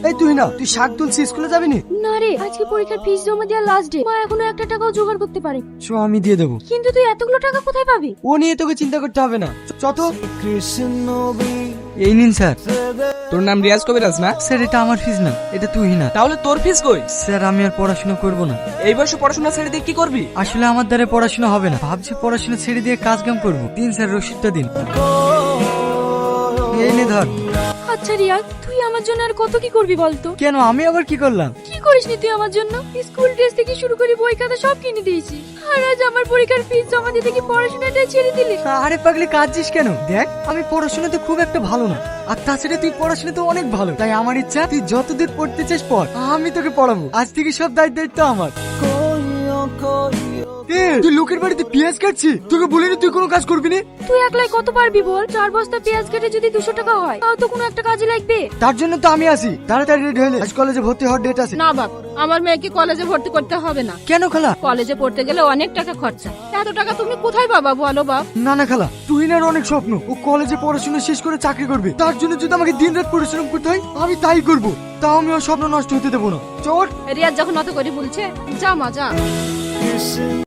এই তুই না, তুই শাক তুলছি, স্কুলে যাবি নি? না রে, আজকে পরীক্ষার ফিস জমা দেওয়ার লাস্ট ডে। মা এখনো একটা টাকাও জোগাড় করতে পারে। শো, আমি দিয়ে দেবো। কিন্তু তুই এতগুলো টাকা কোথায় পাবি? ও নিয়ে তোকে চিন্তা করতে হবে না। চত এই নিন স্যার। তোর নাম রিয়াজ কবিরাজ না? স্যার এটা আমার ফিস না, এটা তুই না। তাহলে তোর ফিস কই? স্যার আমি আর পড়াশোনা করব না। এই বয়সে পড়াশোনা ছেড়ে দিয়ে কি করবি? আসলে আমার দ্বারা পড়াশোনা হবে না, ভাবছি পড়াশোনা ছেড়ে দিয়ে কাজ কাম করবো। দিন স্যার, রসিদটা দিন। এই নে ধর। আচ্ছা রিয়াজ, তুই আমার জন্য আর কত কি করবি বলতো? কেন, আমি আবার কি করলাম? কি করিসনি তুই আমার জন্য? স্কুল ড্রেস থেকে শুরু করে বই খাতা সব কিনে দিয়েছি, আর আজ আমার পরীক্ষার ফিস জমা দিতে কি পড়াশোনাটাই ছেড়ে দিলি? আরে পাগলি, কাঁদছিস কেন? দেখ, আমি পড়াশোনাতে খুব একটা ভালো না, আর তাছাড়া তুই পড়াশোনাতে অনেক ভালো। তাই আমার ইচ্ছা তুই যতদূর পড়তে চাস পড়, আমি তোকে পড়াবো। আজ থেকে সব দায়িত্ব আমার। তুই লোকের বাড়িতে পেঁয়াজ কাটছি, তোকে বলিনি তুই কোনো কাজ করবি না? তুই একলাই কত পারবি বল? 4 বস্তা পেঁয়াজ কেটে যদি 200 টাকা হয়, তাও তো কোনো একটা কাজে লাগবে। তার জন্য তো আমি আছি। তাড়াতাড়ি রেডি হলে আজ কলেজে ভর্তি হওয়ার ডেট আছে। না বাপ, আমার মেয়েকে কলেজে ভর্তি করতে হবে না। কেন খালা? কলেজে পড়তে গেলে অনেক টাকা খরচা। এত টাকা তুমি কোথায় পাবা বলো বাপ? না না খালা, তুই না অনেক স্বপ্ন। ও কলেজে পড়াশোনা শেষ করে চাকরি করবে, তার জন্য যদি আমাকে দিন রাত পরিশ্রম করতে হয় আমি তাই করব। তাও আমি ওর স্বপ্ন নষ্ট হতে দেবো না। চোর রিয়াজ যখন অত করে বলছে, যা মা যা।